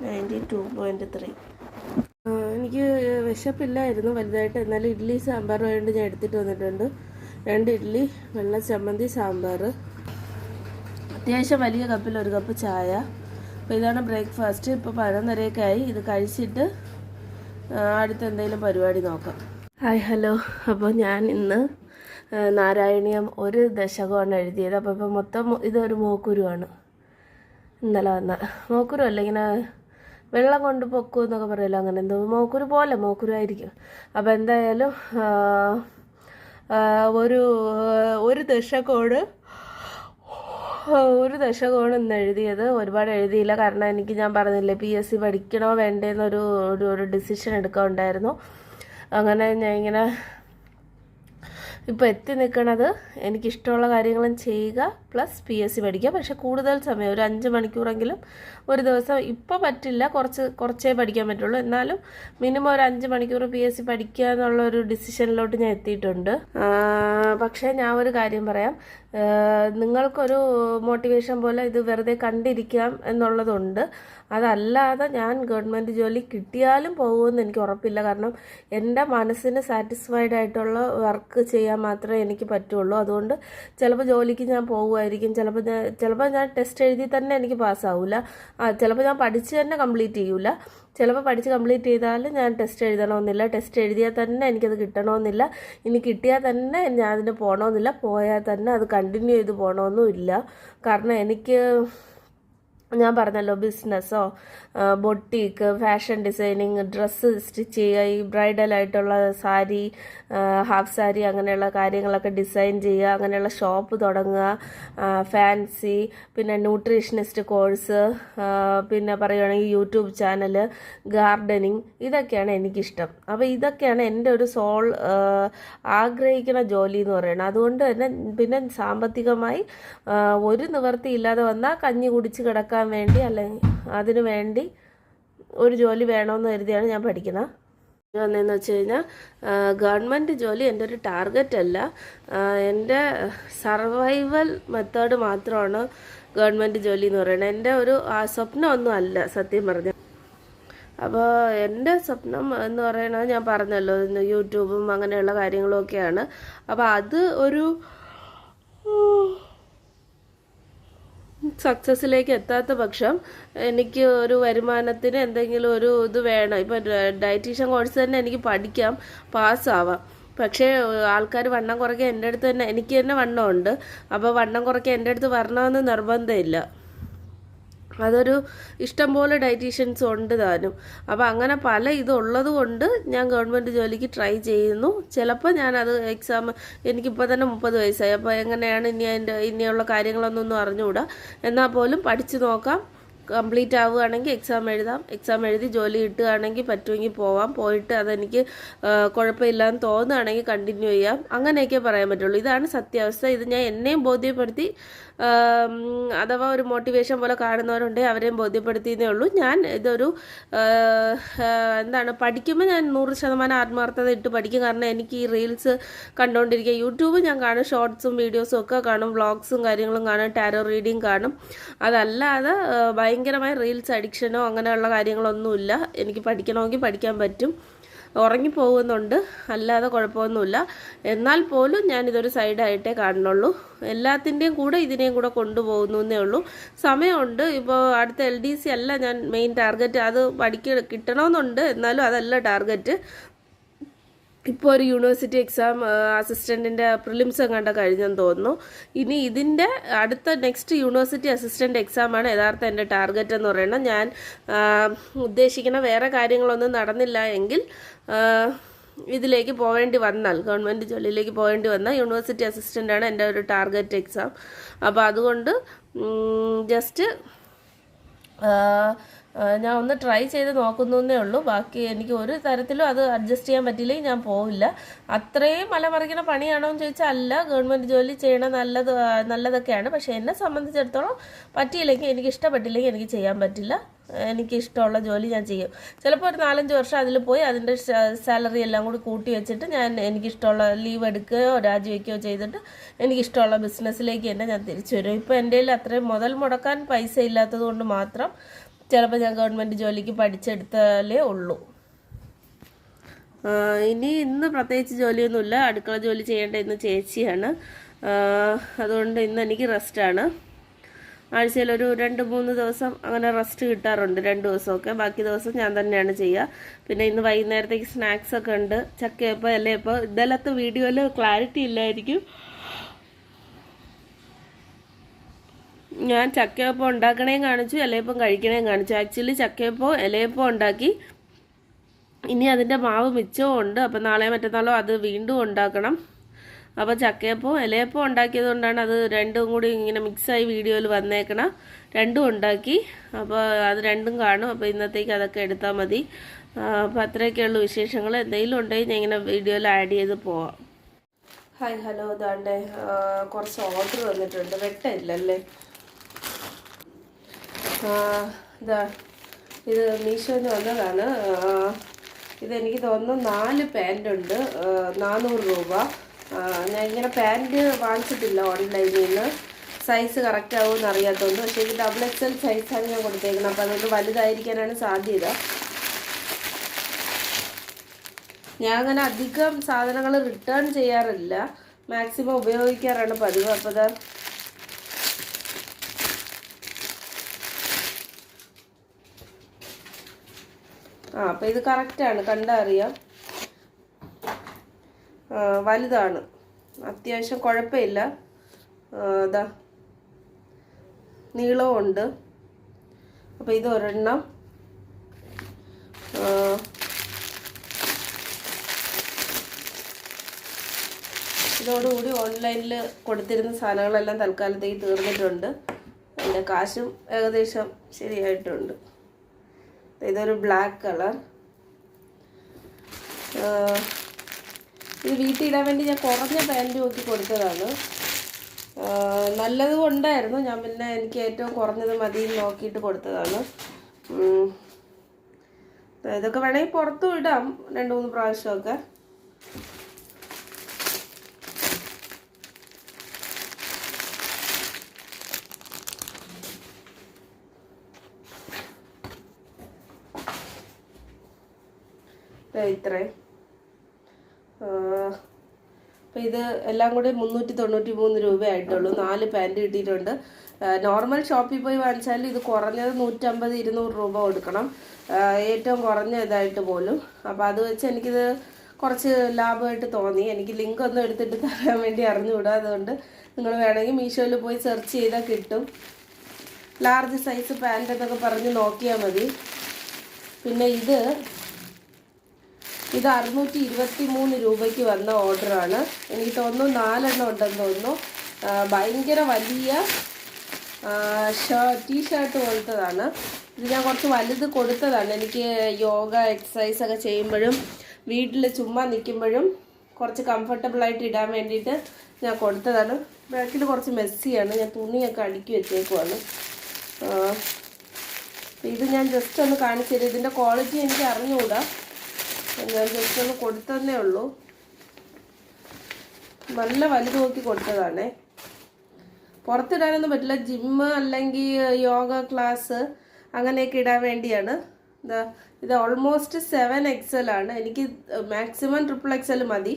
92.3. എനിക്ക് വിശപ്പില്ലായിരുന്നു വലുതായിട്ട്, എന്നാലും ഇഡ്ഡലി സാമ്പാർ വേണ്ടി ഞാൻ എടുത്തിട്ട് വന്നിട്ടുണ്ട്. 2 ഇഡ്ഡലി, വെള്ള ചമ്മന്തി, സാമ്പാർ, അത്യാവശ്യം വലിയ കപ്പിൽ 1 കപ്പ് ചായ. അപ്പോൾ ഇതാണ് ബ്രേക്ക്ഫാസ്റ്റ്. ഇപ്പോൾ 11:30 ആയി. ഇത് കഴിച്ചിട്ട് അടുത്ത എന്തെങ്കിലും പരിപാടി നോക്കാം. Hi hello. അപ്പോൾ ഞാൻ ഇന്ന് നാരായണീയം 1 ദശകമാണ് എഴുതിയത്. അപ്പോൾ ഇപ്പോൾ മൊത്തം ഇതൊരു മോക്കുരുവാണ്. ഇന്നലെ വന്ന മോക്കുരു അല്ല, ഇങ്ങനെ വെള്ളം കൊണ്ട് പൊക്കും എന്നൊക്കെ പറയുമല്ലോ, അങ്ങനെ എന്തോ മോക്കുരു പോലെ മോക്കുരു. അപ്പോൾ എന്തായാലും ഒരു ദശകമാണ് ഇന്ന് എഴുതിയത്. ഒരുപാട് എഴുതിയില്ല, കാരണം എനിക്ക് ഞാൻ പറഞ്ഞില്ലേ PSC പഠിക്കണോ വേണ്ടേന്നൊരു ഒരു ഡിസിഷൻ എടുക്കാനുണ്ടായിരുന്നു. അങ്ങനെ ഞാൻ ഇങ്ങനെ ഇപ്പോൾ എത്തി നിൽക്കണത് എനിക്കിഷ്ടമുള്ള കാര്യങ്ങളും ചെയ്യുക, പ്ലസ് PSC പഠിക്കുക. പക്ഷെ കൂടുതൽ സമയം, ഒരു 5 മണിക്കൂറെങ്കിലും ഒരു ദിവസം. ഇപ്പോൾ പറ്റില്ല, കുറച്ചേ പഠിക്കാൻ പറ്റുള്ളൂ. എന്നാലും മിനിമം ഒരു 5 മണിക്കൂർ PSC പഠിക്കുക എന്നുള്ളൊരു ഡിസിഷനിലോട്ട് ഞാൻ എത്തിയിട്ടുണ്ട്. പക്ഷേ ഞാൻ ഒരു കാര്യം പറയാം, നിങ്ങൾക്കൊരു മോട്ടിവേഷൻ പോലെ ഇത് വെറുതെ കണ്ടിരിക്കാം എന്നുള്ളതുണ്ട്. അതല്ലാതെ ഞാൻ ഗവൺമെൻറ് ജോലി കിട്ടിയാലും പോകുമെന്ന് എനിക്ക് ഉറപ്പില്ല. കാരണം എൻ്റെ മനസ്സിന് സാറ്റിസ്ഫൈഡ് ആയിട്ടുള്ള വർക്ക് ചെയ്യാൻ മാത്രമേ എനിക്ക് പറ്റുള്ളൂ. അതുകൊണ്ട് ചിലപ്പോൾ ജോലിക്ക് ഞാൻ പോകുമായിരിക്കും, ചിലപ്പോൾ ഞാൻ ടെസ്റ്റ് എഴുതി തന്നെ എനിക്ക് പാസ്സാവില്ല, ചിലപ്പോൾ ഞാൻ പഠിച്ച് തന്നെ കംപ്ലീറ്റ് ചെയ്യൂല, ചിലപ്പോൾ പഠിച്ച് കംപ്ലീറ്റ് ചെയ്താലും ഞാൻ ടെസ്റ്റ് എഴുതണമെന്നില്ല, ടെസ്റ്റ് എഴുതിയാൽ തന്നെ എനിക്കത് കിട്ടണമെന്നില്ല, ഇനി കിട്ടിയാൽ തന്നെ ഞാൻ അതിന് പോകണമെന്നില്ല, പോയാൽ തന്നെ അത് കണ്ടിന്യൂ ചെയ്ത് പോകണമെന്നും ഇല്ല. കാരണം എനിക്ക്, ഞാൻ പറഞ്ഞല്ലോ, ബിസിനസ്സോ boutique, fashion designing, dress stitch ചെയ്യുക, ഈ ബ്രൈഡലായിട്ടുള്ള സാരി, ഹാഫ് സാരി, അങ്ങനെയുള്ള കാര്യങ്ങളൊക്കെ ഡിസൈൻ ചെയ്യുക, അങ്ങനെയുള്ള ഷോപ്പ് തുടങ്ങുക, ഫാൻസി, പിന്നെ ന്യൂട്രീഷനിസ്റ്റ് കോഴ്സ്, പിന്നെ പറയുകയാണെങ്കിൽ യൂട്യൂബ് ചാനൽ, ഗാർഡനിങ്, ഇതൊക്കെയാണ് എനിക്കിഷ്ടം. അപ്പോൾ ഇതൊക്കെയാണ് എൻ്റെ ഒരു സോൾ ആഗ്രഹിക്കുന്ന ജോലി എന്ന് പറയുന്നത്. അതുകൊണ്ട് തന്നെ പിന്നെ സാമ്പത്തികമായി ഒരു നിവൃത്തിയില്ലാതെ വന്നാൽ കഞ്ഞി കുടിച്ച് കിടക്കാൻ വേണ്ടി, അല്ലെങ്കിൽ അതിനു വേണ്ടി ഒരു ജോലി വേണമെന്ന് കരുതിയാണ് ഞാൻ പഠിക്കുന്നത്. വന്നതെന്ന് വെച്ച് കഴിഞ്ഞാൽ ഗവൺമെൻറ് ജോലി എൻ്റെ ഒരു ടാർഗറ്റ് അല്ല, എൻ്റെ സർവൈവൽ മെത്തേഡ് മാത്രമാണ് ഗവൺമെൻറ് ജോലി എന്ന് പറയുന്നത്. എൻ്റെ ഒരു സ്വപ്നമൊന്നും അല്ല സത്യം പറഞ്ഞാൽ. അപ്പോൾ എൻ്റെ സ്വപ്നം എന്ന് പറയുന്നത് ഞാൻ പറഞ്ഞല്ലോ, യൂട്യൂബും അങ്ങനെയുള്ള കാര്യങ്ങളൊക്കെയാണ്. അപ്പോൾ അത് ഒരു സക്സസ്സിലേക്ക് എത്താത്ത പക്ഷം എനിക്ക് ഒരു വരുമാനത്തിന് എന്തെങ്കിലും ഒരു ഇത് വേണം. ഇപ്പം ഡയറ്റീഷ്യൻ കോഴ്സ് തന്നെ എനിക്ക് പഠിക്കാം, പാസ്സാവാം. പക്ഷേ ആൾക്കാർ വണ്ണം കുറയ്ക്കാൻ എൻ്റെ അടുത്ത് തന്നെ, എനിക്ക് തന്നെ വണ്ണമുണ്ട്, അപ്പോൾ വണ്ണം കുറയ്ക്കാൻ എൻ്റെ അടുത്ത് വരണമെന്ന് നിർബന്ധമില്ല. അതൊരു ഇഷ്ടംപോലെ ഡയറ്റീഷ്യൻസ് ഉണ്ട് താനും. അപ്പോൾ അങ്ങനെ പല ഇതുള്ളത് കൊണ്ട് ഞാൻ ഗവൺമെൻറ് ജോലിക്ക് ട്രൈ ചെയ്യുന്നു. ചിലപ്പോൾ ഞാനത് എക്സാം, എനിക്കിപ്പോൾ തന്നെ 30 വയസ്സായി, അപ്പോൾ എങ്ങനെയാണ് ഇനിയുള്ള കാര്യങ്ങളൊന്നും അറിഞ്ഞുകൂടാ. എന്നാൽ പോലും പഠിച്ചു നോക്കാം. കംപ്ലീറ്റ് ആവുകയാണെങ്കിൽ എക്സാം എഴുതാം, എക്സാം എഴുതി ജോലി കിട്ടുകയാണെങ്കിൽ പറ്റുമെങ്കിൽ പോവാം, പോയിട്ട് അതെനിക്ക് കുഴപ്പമില്ലാന്ന് തോന്നുകയാണെങ്കിൽ കണ്ടിന്യൂ ചെയ്യാം. അങ്ങനെയൊക്കെ പറയാൻ പറ്റുള്ളൂ. ഇതാണ് സത്യാവസ്ഥ. ഇത് ഞാൻ എന്നെയും ബോധ്യപ്പെടുത്തി, അഥവാ ഒരു മോട്ടിവേഷൻ പോലെ കാണുന്നവരുണ്ടെങ്കിൽ അവരെയും ബോധ്യപ്പെടുത്തിയതേ ഉള്ളൂ. ഞാൻ ഇതൊരു പഠിക്കുമ്പോൾ ഞാൻ 100% ആത്മാർത്ഥത ഇട്ട് പഠിക്കും. കാരണം എനിക്ക് ഈ റീൽസ് കണ്ടുകൊണ്ടിരിക്കുക, യൂട്യൂബ് ഞാൻ കാണും, ഷോർട്സും വീഡിയോസും ഒക്കെ കാണും, വ്ളോഗ്സും കാര്യങ്ങളും കാണും, ടാരോ റീഡിങ് കാണും. അതല്ലാതെ ഭയങ്കരമായ റീൽസ് അഡിക്ഷനോ അങ്ങനെയുള്ള കാര്യങ്ങളൊന്നുമില്ല. എനിക്ക് പഠിക്കണമെങ്കിൽ പഠിക്കാൻ പറ്റും. ഉറങ്ങിപ്പോകുന്നുണ്ട്, അല്ലാതെ കുഴപ്പമൊന്നുമില്ല. എന്നാൽ പോലും ഞാനിതൊരു സൈഡായിട്ടേ കാണുന്നുള്ളൂ. എല്ലാത്തിൻ്റെയും കൂടെ ഇതിനെയും കൂടെ കൊണ്ടുപോകുന്നു എന്നേ ഉള്ളൂ. സമയമുണ്ട്. ഇപ്പോൾ അടുത്ത LDC അല്ല ഞാൻ മെയിൻ ടാർഗറ്റ്. അത് കിട്ടണമെന്നുണ്ട്, എന്നാലും അതല്ല ടാർഗറ്റ്. ഇപ്പോൾ ഒരു യൂണിവേഴ്സിറ്റി എക്സാം അസിസ്റ്റൻറ്റിൻ്റെ പ്രിലിംസ് എങ്ങാണ്ട് കഴിഞ്ഞെന്ന് തോന്നുന്നു. ഇനി ഇതിൻ്റെ അടുത്ത നെക്സ്റ്റ് യൂണിവേഴ്സിറ്റി അസിസ്റ്റൻ്റ് എക്സാമാണ് യഥാർത്ഥ എൻ്റെ ടാർഗറ്റ് എന്ന് പറയുന്നത്. ഞാൻ ഉദ്ദേശിക്കുന്ന വേറെ കാര്യങ്ങളൊന്നും നടന്നില്ല എങ്കിൽ ഇതിലേക്ക് പോവേണ്ടി വന്നാൽ, ഗവൺമെൻറ് ജോലിയിലേക്ക് പോവേണ്ടി വന്നാൽ യൂണിവേഴ്സിറ്റി അസിസ്റ്റൻ്റാണ് എൻ്റെ ഒരു ടാർഗറ്റ് എക്സാം. അപ്പോൾ അതുകൊണ്ട് ജസ്റ്റ് ഞാൻ ഒന്ന് ട്രൈ ചെയ്ത് നോക്കുന്നേ ഉള്ളൂ. ബാക്കി എനിക്ക് ഒരു തരത്തിലും അത് അഡ്ജസ്റ്റ് ചെയ്യാൻ പറ്റിയില്ലെങ്കിൽ ഞാൻ പോവില്ല. അത്രയും മലമറിക്കുന്ന പണിയാണോ എന്ന് ചോദിച്ചാൽ അല്ല. ഗവൺമെൻറ് ജോലി ചെയ്യണം നല്ലതൊക്കെയാണ്. പക്ഷേ എന്നെ സംബന്ധിച്ചിടത്തോളം പറ്റിയില്ലെങ്കിൽ, എനിക്ക് ഇഷ്ടപ്പെട്ടില്ലെങ്കിൽ എനിക്ക് ചെയ്യാൻ പറ്റില്ല. എനിക്കിഷ്ടമുള്ള ജോലി ഞാൻ ചെയ്യും. ചിലപ്പോൾ ഒരു 4-5 വർഷം അതിൽ പോയി അതിൻ്റെ സാലറി എല്ലാം കൂടി കൂട്ടി വെച്ചിട്ട് എനിക്കിഷ്ടമുള്ള ലീവ് എടുക്കുകയോ രാജിവെക്കുകയോ ചെയ്തിട്ട് എനിക്കിഷ്ടമുള്ള ബിസിനസ്സിലേക്ക് തന്നെ ഞാൻ തിരിച്ചു വരും. ഇപ്പോൾ എൻ്റെ കയ്യിൽ അത്രയും മുതൽ മുടക്കാൻ പൈസ ഇല്ലാത്തത് കൊണ്ട് മാത്രം ചിലപ്പോൾ ഞാൻ ഗവൺമെൻറ് ജോലിക്ക് പഠിച്ചെടുത്താലേ ഉള്ളൂ. ഇന്ന് പ്രത്യേകിച്ച് ജോലിയൊന്നുമില്ല. അടുക്കള ജോലി ചെയ്യേണ്ട ഇന്ന് ചേച്ചിയാണ്. അതുകൊണ്ട് ഇന്ന് എനിക്ക് റെസ്റ്റാണ്. ആഴ്ചയിൽ ഒരു 2-3 ദിവസം അങ്ങനെ റെസ്റ്റ് കിട്ടാറുണ്ട്, 2 ദിവസമൊക്കെ. ബാക്കി ദിവസം ഞാൻ തന്നെയാണ് ചെയ്യുക. പിന്നെ ഇന്ന് വൈകുന്നേരത്തേക്ക് സ്നാക്സൊക്കെ ഉണ്ട്. ചക്കയപ്പം, ഇലയപ്പം. ഇന്നലത്തെ വീഡിയോയിൽ ക്ലാരിറ്റി ഇല്ലായിരിക്കും. ഞാൻ ചക്കയപ്പം ഉണ്ടാക്കണേയും കാണിച്ചു, ഇലയപ്പം കഴിക്കണേയും കാണിച്ചു. ആക്ച്വലി ചക്കയപ്പം ഇലയപ്പം ഉണ്ടാക്കി. ഇനി അതിൻ്റെ മാവ് മിച്ചവും ഉണ്ട്. അപ്പം നാളെ മറ്റന്നാളോ അത് വീണ്ടും ഉണ്ടാക്കണം. അപ്പോൾ ചക്കയപ്പം ഇലയപ്പം ഉണ്ടാക്കിയത് കൊണ്ടാണ് അത് രണ്ടും കൂടി ഇങ്ങനെ മിക്സായി വീഡിയോയിൽ വന്നേക്കണം. രണ്ടും ഉണ്ടാക്കി. അപ്പോൾ അത് രണ്ടും കാണും. അപ്പോൾ ഇന്നത്തേക്ക് അതൊക്കെ എടുത്താൽ മതി. അപ്പോൾ അത്രയൊക്കെയുള്ള വിശേഷങ്ങൾ. എന്തെങ്കിലും ഉണ്ടെങ്കിൽ ഞാൻ ഇങ്ങനെ വീഡിയോയിൽ ആഡ് ചെയ്ത് പോവാം. Hi, hello. ഇതാണ്ട് കുറച്ച് ഓർഡർ വന്നിട്ടുണ്ട്. വെട്ടമില്ലല്ലേ? ഇത് മീഷോന്ന് വന്നതാണ്. ഇതെനിക്ക് തോന്നുന്നു 4 പാൻറ്റുണ്ട്. 400 രൂപ. ഞാൻ ഇങ്ങനെ പാൻറ്റ് വാങ്ങിച്ചിട്ടില്ല ഓൺലൈനിൽ നിന്ന്. സൈസ് കറക്റ്റ് ആവുമെന്ന് അറിയാത്തതുകൊണ്ട്. പക്ഷേ ഇത് XXL സൈസാണ് ഞാൻ കൊടുത്തേക്കുന്നത്. അപ്പോൾ അതുകൊണ്ട് വലുതായിരിക്കാനാണ് സാധ്യത. ഞാൻ അങ്ങനെ അധികം സാധനങ്ങൾ റിട്ടേൺ ചെയ്യാറില്ല. മാക്സിമം ഉപയോഗിക്കാറാണ് പതിവ്. അപ്പോൾ അപ്പോൾ ഇത് കറക്റ്റാണ്, കണ്ടാൽ അറിയാം. വലുതാണ്, അത്യാവശ്യം കുഴപ്പമില്ല. ഇതാ നീളവും ഉണ്ട്. അപ്പോൾ ഇത് ഒരെണ്ണം. ഇതോടുകൂടി ഓൺലൈനിൽ കൊടുത്തിരുന്ന സാധനങ്ങളെല്ലാം തൽക്കാലത്തേക്ക് തീർന്നിട്ടുണ്ട്. അതിൻ്റെ കാശും ഏകദേശം ശരിയായിട്ടുണ്ട്. ഇതൊരു ബ്ലാക്ക് കളർ. ഇത് വീട്ടിൽ ഇടാൻ വേണ്ടി ഞാൻ കുറഞ്ഞ പാൻറ്റ് നോക്കി കൊടുത്തതാണ്. നല്ലത് കൊണ്ടായിരുന്നു. ഞാൻ പിന്നെ എനിക്ക് ഏറ്റവും കുറഞ്ഞത് മതി നോക്കിയിട്ട് കൊടുത്തതാണ്. ഇതൊക്കെ വേണമെങ്കിൽ പുറത്തും ഇടാം 2-3 പ്രാവശ്യമൊക്കെ. ഇത്രയും. അപ്പോൾ ഇത് എല്ലാം കൂടി 393 രൂപയായിട്ടുള്ളൂ. 4 പാൻറ്റ് കിട്ടിയിട്ടുണ്ട്. നോർമൽ ഷോപ്പിൽ പോയി വാങ്ങിച്ചാൽ ഇത് കുറഞ്ഞത് 150-200 രൂപ കൊടുക്കണം, ഏറ്റവും കുറഞ്ഞ ഇതായിട്ട് പോലും. അപ്പോൾ അത് വെച്ച് എനിക്കിത് കുറച്ച് ലാഭമായിട്ട് തോന്നി. എനിക്ക് ലിങ്ക് ഒന്നും എടുത്തിട്ട് തരാൻ വേണ്ടി അറിഞ്ഞുകൂടാ. അതുകൊണ്ട് നിങ്ങൾ വേണമെങ്കിൽ മീഷോയിൽ പോയി സെർച്ച് ചെയ്താൽ കിട്ടും. ലാർജ് സൈസ് പാൻറ്റ് എന്നൊക്കെ പറഞ്ഞ് നോക്കിയാൽ മതി. പിന്നെ ഇത് 623 രൂപയ്ക്ക് വന്ന ഓർഡറാണ്. എനിക്ക് തോന്നുന്നു 4 എണ്ണം ഉണ്ടെന്ന് തോന്നുന്നു. ഭയങ്കര വലിയ ടീഷർട്ട് പോലത്തതാണ്. ഇത് ഞാൻ കുറച്ച് വലുത് കൊടുത്തതാണ്. എനിക്ക് യോഗ എക്സസൈസ് ഒക്കെ ചെയ്യുമ്പോഴും വീട്ടിൽ ചുമ്മാ നിൽക്കുമ്പോഴും കുറച്ച് കംഫർട്ടബിളായിട്ട് ഇടാൻ വേണ്ടിയിട്ട് ഞാൻ കൊടുത്തതാണ്. ബാക്കിൽ കുറച്ച് മെസ്സിയാണ്. ഞാൻ തുണിയൊക്കെ അടുക്കി വെച്ചേക്കുവാണ്. ഇത് ഞാൻ ജസ്റ്റ് ഒന്ന് കാണിച്ചു തരും. ഇതിൻ്റെ ക്വാളിറ്റി എനിക്ക് അറിഞ്ഞുകൂടാ. ഞാൻ ജസ്റ്റ് ഒന്ന് കൊടുത്തതന്നേ ഉള്ളൂ. നല്ല വലുത് നോക്കി കൊടുത്തതാണേ. പുറത്തിടാനൊന്നും പറ്റില്ല. ജിമ്മ് അല്ലെങ്കിൽ യോഗ ക്ലാസ് അങ്ങനെയൊക്കെ ഇടാൻ വേണ്ടിയാണ്. ഇത് ഓൾമോസ്റ്റ് 7XL ആണ്. എനിക്ക് മാക്സിമം XXL മതി.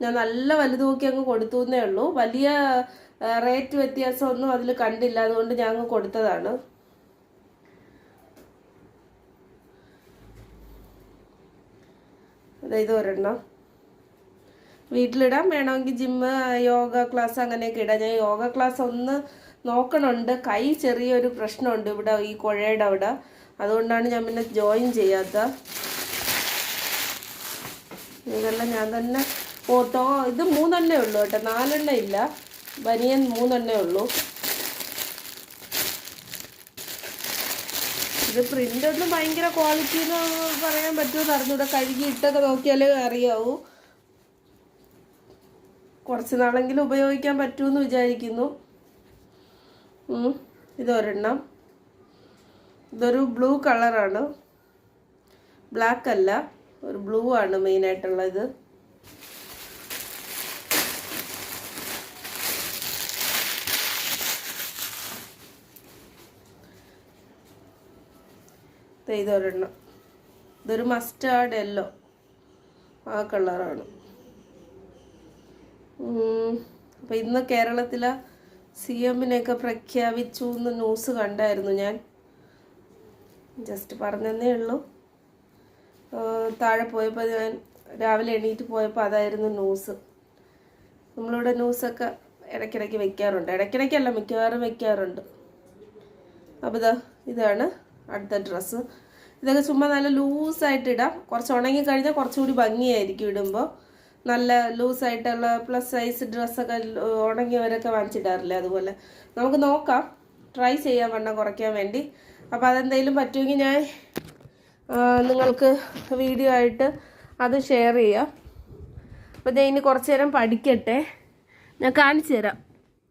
ഞാൻ നല്ല വലുത് നോക്കി അങ്ങ് കൊടുത്തു എന്നേ ഉള്ളൂ. വലിയ റേറ്റ് വ്യത്യാസമൊന്നും അതിൽ കണ്ടില്ല. അതുകൊണ്ട് ഞാൻ അങ്ങ് കൊടുത്തതാണ്. ഇത് ഒരെണ്ണം. വീട്ടിലിടാൻ വേണമെങ്കിൽ ജിമ്മ് യോഗ ക്ലാസ് അങ്ങനെയൊക്കെ ഇടാം. ഞാൻ യോഗ ക്ലാസ് ഒന്ന് നോക്കണുണ്ട്. കൈ ചെറിയൊരു പ്രശ്നമുണ്ട് ഇവിടെ, ഈ കുഴയുടെ അവിടെ. അതുകൊണ്ടാണ് ഞാൻ പിന്നെ ജോയിൻ ചെയ്യാത്ത. ഇതെല്ലാം ഞാൻ തന്നെ ഇത് 3 എണ്ണേ ഉള്ളൂ കേട്ടോ, 4 എണ്ണം ഇല്ല. ബനിയൻ 3 എണ്ണേ ഉള്ളൂ. ഇത് പ്രിൻ്റൊന്നും ഭയങ്കര ക്വാളിറ്റി എന്ന് പറയാൻ പറ്റുമെന്ന് അറിഞ്ഞൂടെ. കഴുകിയിട്ടൊക്കെ നോക്കിയാലേ അറിയാവൂ. കുറച്ച് നാളെങ്കിലും ഉപയോഗിക്കാൻ പറ്റുമെന്ന് വിചാരിക്കുന്നു. ഇതൊരെണ്ണം. ഇതൊരു ബ്ലൂ കളറാണ്, ബ്ലാക്ക് അല്ല, ഒരു ബ്ലൂ ആണ് മെയിനായിട്ടുള്ളത്. ഇതൊരെണ്ണം. ഇതൊരു മസ്റ്റാർഡ് യെല്ലോ, ആ കളറാണ്. അപ്പം ഇന്ന് കേരളത്തിലെ CM-നെയൊക്കെ പ്രഖ്യാപിച്ചു എന്ന് ന്യൂസ് കണ്ടായിരുന്നു. ഞാൻ ജസ്റ്റ് പറഞ്ഞതേ ഉള്ളൂ. താഴെ പോയപ്പോൾ ഞാൻ രാവിലെ എണീറ്റ് പോയപ്പോൾ അതായിരുന്നു ന്യൂസ്. നമ്മളിവിടെ ന്യൂസൊക്കെ ഇടയ്ക്കിടയ്ക്ക് വെക്കാറുണ്ട്. ഇടയ്ക്കിടയ്ക്കല്ല, മിക്കവാറും വെക്കാറുണ്ട്. അപ്പോൾ ഇതാണ് അടുത്ത ഡ്രസ്സ്. ഇതൊക്കെ ചുമ്മാ നല്ല ലൂസായിട്ട് ഇടാം. കുറച്ച് ഉണങ്ങി കഴിഞ്ഞാൽ കുറച്ചുകൂടി ഭംഗിയായിരിക്കും ഇടുമ്പോൾ. നല്ല ലൂസായിട്ടുള്ള പ്ലസ് സൈസ് ഡ്രസ്സൊക്കെ ഉണങ്ങിയവരൊക്കെ വാങ്ങിച്ചിടാറില്ല. അതുപോലെ നമുക്ക് നോക്കാം, ട്രൈ ചെയ്യാൻ വണ്ണം കുറയ്ക്കാൻ വേണ്ടി. അപ്പോൾ അതെന്തെങ്കിലും പറ്റുമെങ്കിൽ ഞാൻ നിങ്ങൾക്ക് വീഡിയോ ആയിട്ട് അത് ഷെയർ ചെയ്യാം. അപ്പോൾ ഞാൻ ഇനി കുറച്ച് നേരം പഠിക്കട്ടെ. ഞാൻ കാണിച്ചു തരാം,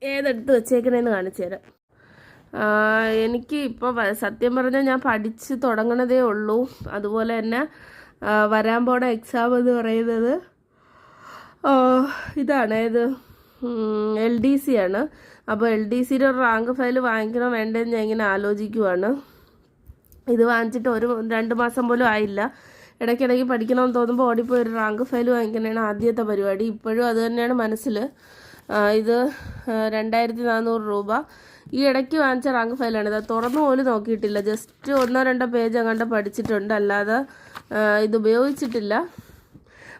ഏതെടുത്ത് വെച്ചേക്കണേന്ന് കാണിച്ചു തരാം. എനിക്ക് ഇപ്പോൾ സത്യം പറഞ്ഞാൽ ഞാൻ പഠിച്ച് തുടങ്ങണതേ ഉള്ളൂ. അതുപോലെ തന്നെ വരാൻ പോണ എക്സാം എന്ന് പറയുന്നത് ഇതാണ്, LDC ആണ്. അപ്പോൾ LDCയുടെ ഒരു റാങ്ക് ഫയൽ വാങ്ങിക്കണോ വേണ്ടതെന്ന് ഞാൻ ഇങ്ങനെ ആലോചിക്കുവാണ്. ഇത് വാങ്ങിച്ചിട്ട് 2 മാസം പോലും ആയില്ല. ഇടയ്ക്കിടയ്ക്ക് പഠിക്കണമെന്ന് തോന്നുമ്പോൾ ഓടിപ്പോയി ഒരു റാങ്ക് ഫയൽ വാങ്ങിക്കണതാണ് ആദ്യത്തെ പരിപാടി. ഇപ്പോഴും അത് തന്നെയാണ് മനസ്സിൽ. ഇത് 2400 രൂപ. ഈ ഇടയ്ക്ക് വാങ്ങിച്ച റാങ്ക് ഫയലാണ്. ഇത് തുറന്നു പോലും നോക്കിയിട്ടില്ല. ജസ്റ്റ് 1-2 പേജ് അങ്ങാണ്ട് പഠിച്ചിട്ടുണ്ട്, അല്ലാതെ ഇത് ഉപയോഗിച്ചിട്ടില്ല.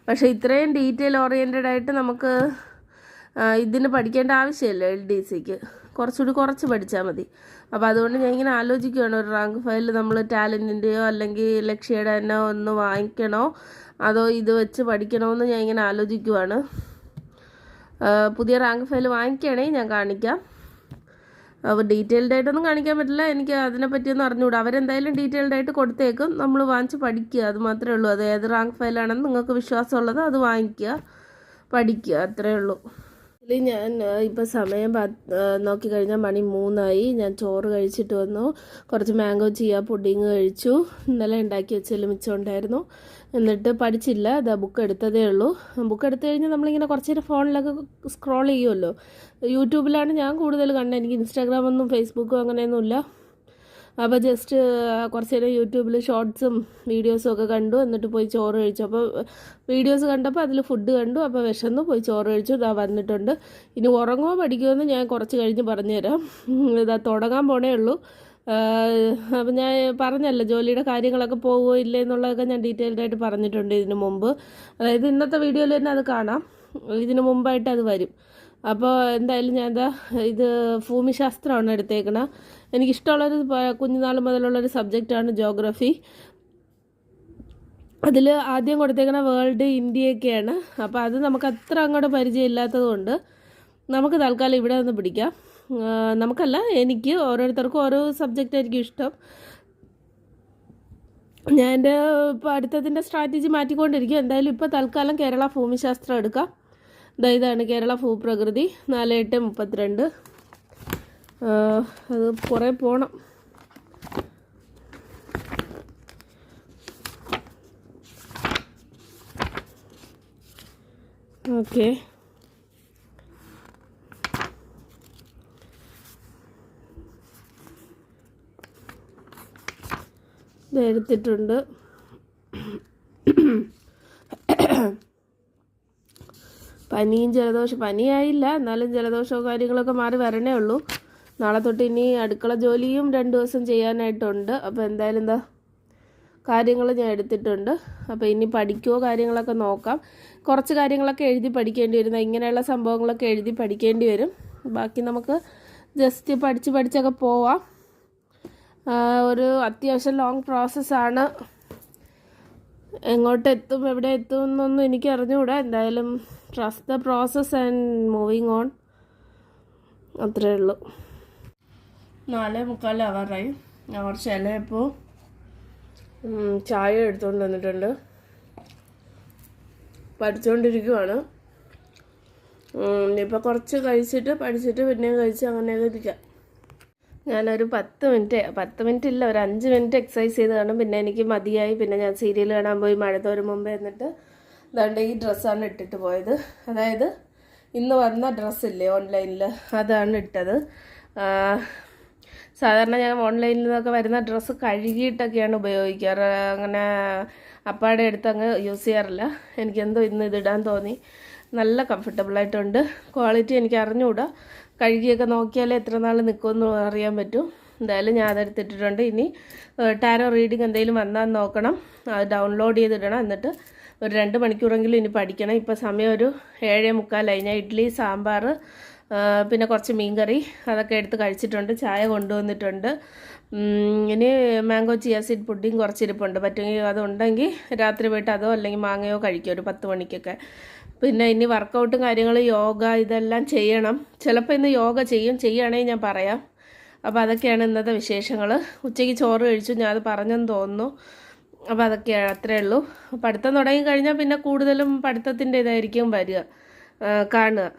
പക്ഷേ ഇത്രയും ഡീറ്റെയിൽ ഓറിയൻറ്റഡ് ആയിട്ട് നമുക്ക് ഇതിന് പഠിക്കേണ്ട ആവശ്യമില്ല. LDCക്ക് കുറച്ചുകൂടി കുറച്ച് പഠിച്ചാൽ മതി. അപ്പോൾ അതുകൊണ്ട് ഞാൻ ഇങ്ങനെ ആലോചിക്കുകയാണ്, ഒരു റാങ്ക് ഫയൽ നമ്മൾ ടാലൻറ്റിൻ്റെയോ അല്ലെങ്കിൽ ലക്ഷ്യയുടെ തന്നെ ഒന്ന് വാങ്ങിക്കണോ അതോ ഇത് വെച്ച് പഠിക്കണമെന്ന് ഞാൻ ഇങ്ങനെ ആലോചിക്കുവാണ്. പുതിയ റാങ്ക് ഫയൽ വാങ്ങിക്കുകയാണെങ്കിൽ ഞാൻ കാണിക്കാം. അപ്പോൾ ഡീറ്റെയിൽഡ് ആയിട്ടൊന്നും കാണിക്കാൻ പറ്റില്ല, എനിക്ക് അതിനെപ്പറ്റിയൊന്നും അറിഞ്ഞുകൂടാ. അവരെന്തായാലും ഡീറ്റെയിൽഡ് ആയിട്ട് കൊടുത്തേക്കും, നമ്മൾ വാങ്ങിച്ച് പഠിക്കുക, അത് മാത്രമേ ഉള്ളൂ. അത് ഏത് റാങ്ക് ഫയലാണെന്ന് നിങ്ങൾക്ക് വിശ്വാസമുള്ളത് അത് വാങ്ങിക്കുക, പഠിക്കുക, അത്രയേ ഉള്ളൂ. ഇതിൽ ഞാൻ ഇപ്പോൾ സമയം നോക്കിക്കഴിഞ്ഞാൽ മണി 3 ആയി. ഞാൻ ചോറ് കഴിച്ചിട്ട് വന്നു, കുറച്ച് മാംഗോ ചിയ പുഡിങ് കഴിച്ചു. ഇന്നലെ ഉണ്ടാക്കി വെച്ചതിൽ മിച്ചമുണ്ടായിരുന്നു. എന്നിട്ട് പഠിച്ചില്ല, ഇതാ ബുക്ക് എടുത്തതേ ഉള്ളൂ. ബുക്ക് എടുത്തു കഴിഞ്ഞാൽ നമ്മളിങ്ങനെ കുറച്ച് നേരം ഫോണിലൊക്കെ സ്ക്രോൾ ചെയ്യുമല്ലോ. യൂട്യൂബിലാണ് ഞാൻ കൂടുതൽ കണ്ടത്. എനിക്ക് ഇൻസ്റ്റാഗ്രാമൊന്നും ഫേസ്ബുക്കും അങ്ങനെയൊന്നുമില്ല. അപ്പോൾ ജസ്റ്റ് കുറച്ച് നേരം യൂട്യൂബിൽ ഷോർട്സും വീഡിയോസും ഒക്കെ കണ്ടു. എന്നിട്ട് പോയി ചോറ് കഴിച്ചു. അപ്പോൾ വീഡിയോസ് കണ്ടപ്പോൾ അതിൽ ഫുഡ് കണ്ടു. അപ്പോൾ വിശന്നു, പോയി ചോറ് കഴിച്ചു. ഇതാ വന്നിട്ടുണ്ട്. ഇനി ഉറങ്ങുമോ പഠിക്കുമോ എന്ന് ഞാൻ കുറച്ച് കഴിഞ്ഞ് പറഞ്ഞുതരാം. ഇതാ തുടങ്ങാൻ പോണേ ഉള്ളൂ. അപ്പം ഞാൻ പറഞ്ഞല്ലോ, ജോലിയുടെ കാര്യങ്ങളൊക്കെ പോകുമോ ഇല്ലേ എന്നുള്ളതൊക്കെ ഞാൻ ഡീറ്റെയിൽഡ് ആയിട്ട് പറഞ്ഞിട്ടുണ്ട് ഇതിന് മുമ്പ്. അതായത് ഇന്നത്തെ വീഡിയോയിൽ തന്നെ അത് കാണാം, ഇതിന് മുമ്പായിട്ട് അത് വരും. അപ്പോൾ എന്തായാലും ഞാൻ ഇത് ഭൂമിശാസ്ത്രമാണ് എടുത്തേക്കണം. എനിക്കിഷ്ടമുള്ളൊരു കുഞ്ഞുനാൾ മുതലുള്ളൊരു സബ്ജക്റ്റാണ് ജോഗ്രഫി. അതിൽ ആദ്യം കൊടുത്തേക്കണ വേൾഡ്, ഇന്ത്യയൊക്കെയാണ്. അപ്പോൾ അത് നമുക്ക് അത്ര അങ്ങോട്ട് പരിചയമില്ലാത്തത് കൊണ്ട് നമുക്ക് തൽക്കാലം ഇവിടെ നിന്ന് പിടിക്കാം. നമുക്കല്ല, എനിക്ക് ഓരോരുത്തർക്കും ഓരോ സബ്ജക്റ്റായിരിക്കും ഇഷ്ടം. ഞാൻ എൻ്റെ പഠിത്തത്തിൻ്റെ സ്ട്രാറ്റജി മാറ്റിക്കൊണ്ടിരിക്കും. എന്തായാലും ഇപ്പോൾ തൽക്കാലം കേരള ഭൂമിശാസ്ത്രം എടുക്കാം. ഇതാണ് കേരള ഭൂപ്രകൃതി, 4832. അത് കുറേ പോകണം. ഓക്കെ, ഇത് എടുത്തിട്ടുണ്ട്. പനിയും ജലദോഷം, പനിയായില്ല എന്നാലും ജലദോഷവും കാര്യങ്ങളൊക്കെ മാറി വരണേ ഉള്ളൂ. നാളെ തൊട്ട് ഇനി അടുക്കള ജോലിയും 2 ദിവസം ചെയ്യാനായിട്ടുണ്ട്. അപ്പോൾ എന്തായാലും കാര്യങ്ങൾ ഞാൻ എടുത്തിട്ടുണ്ട്. അപ്പോൾ ഇനി പഠിക്കുമോ കാര്യങ്ങളൊക്കെ നോക്കാം. കുറച്ച് കാര്യങ്ങളൊക്കെ എഴുതി പഠിക്കേണ്ടി വരും, ഇങ്ങനെയുള്ള സംഭവങ്ങളൊക്കെ എഴുതി പഠിക്കേണ്ടി വരും. ബാക്കി നമുക്ക് ജസ്റ്റ് പഠിച്ചൊക്കെ പോവാം. ഒരു അത്യാവശ്യം ലോങ് പ്രോസസ്സാണ്. എങ്ങോട്ട് എത്തും എവിടെ എത്തും എന്നൊന്നും എനിക്ക് അറിഞ്ഞുകൂടാ. എന്തായാലും trust the process and moving on, അത്രയേ ഉള്ളൂ. 4:45 ആവാറായി. ഞാൻ കുറച്ച് ഇലയപ്പോൾ ചായ എടുത്തുകൊണ്ട് വന്നിട്ടുണ്ട്. പഠിച്ചുകൊണ്ടിരിക്കുവാണ്. ഇനിയിപ്പോൾ കുറച്ച് കഴിച്ചിട്ട് പഠിച്ചിട്ട് പിന്നെയും കഴിച്ച് അങ്ങനെയൊക്കെ ഇരിക്കാം. ഞാനൊരു 10 മിനിറ്റ് ഇല്ല, ഒരു 5 മിനിറ്റ് എക്സസൈസ് ചെയ്ത് കാണും. പിന്നെ എനിക്ക് മതിയായി. പിന്നെ ഞാൻ സീരിയൽ കാണാൻ പോയി മഴ തോരും മുമ്പേ. എന്നിട്ട് ദാണ്ട് ഈ ഡ്രസ്സാണ് ഇട്ടിട്ട് പോയത്. അതായത് ഇന്ന് വന്ന ഡ്രസ്സില്ലേ ഓൺലൈനിൽ, അതാണ് ഇട്ടത്. സാധാരണ ഞാൻ ഓൺലൈനിൽ നിന്നൊക്കെ വരുന്ന ഡ്രസ്സ് കഴുകിയിട്ടൊക്കെയാണ് ഉപയോഗിക്കാറ്. അങ്ങനെ അപ്പാടെ എടുത്ത് അങ്ങ് യൂസ് ചെയ്യാറില്ല. എനിക്കെന്തോ ഇന്ന് ഇതിടാൻ തോന്നി. നല്ല കംഫർട്ടബിളായിട്ടുണ്ട്. ക്വാളിറ്റി എനിക്ക് അറിഞ്ഞുകൂടാ, കഴുകിയൊക്കെ നോക്കിയാലേ എത്ര നാൾ നിൽക്കുമെന്ന് അറിയാൻ പറ്റും. എന്തായാലും ഞാൻ അതെടുത്തിട്ടിട്ടുണ്ട്. ഇനി ടാരോ റീഡിങ് എന്തെങ്കിലും വന്നാൽ നോക്കണം, അത് ഡൗൺലോഡ് ചെയ്തിടണം. എന്നിട്ട് ഒരു 2 മണിക്കൂറെങ്കിലും ഇനി പഠിക്കണം. ഇപ്പോൾ സമയം ഒരു 7:45. ഞാൻ ഇഡ്ഡലി, സാമ്പാർ, പിന്നെ കുറച്ച് മീൻകറി അതൊക്കെ എടുത്ത് കഴിച്ചിട്ടുണ്ട്. ചായ കൊണ്ടുവന്നിട്ടുണ്ട്. ഇനി മാംഗോ ചിയ സീഡ് പുഡിങ് കുറച്ചിരിപ്പുണ്ട്. പറ്റുമെങ്കിൽ അതുണ്ടെങ്കിൽ രാത്രി പോയിട്ട് അതോ അല്ലെങ്കിൽ മാങ്ങയോ കഴിക്കും ഒരു 10 മണിക്കൊക്കെ. പിന്നെ ഇനി വർക്കൗട്ടും കാര്യങ്ങളും യോഗ ഇതെല്ലാം ചെയ്യണം. ചിലപ്പോൾ ഇന്ന് യോഗ ചെയ്യുകയാണെങ്കിൽ ഞാൻ പറയാം. അപ്പോൾ അതൊക്കെയാണ് ഇന്നത്തെ വിശേഷങ്ങൾ. ഉച്ചയ്ക്ക് ചോറ് കഴിച്ചു, ഞാൻ അത് പറഞ്ഞെന്ന് തോന്നുന്നു. അപ്പോൾ അതൊക്കെയാണ്, അത്രയേ ഉള്ളൂ. പഠിത്തം തുടങ്ങി കഴിഞ്ഞാൽ പിന്നെ കൂടുതലും പഠിത്തത്തിൻ്റെ ഇതായിരിക്കും വരിക, കാണുക.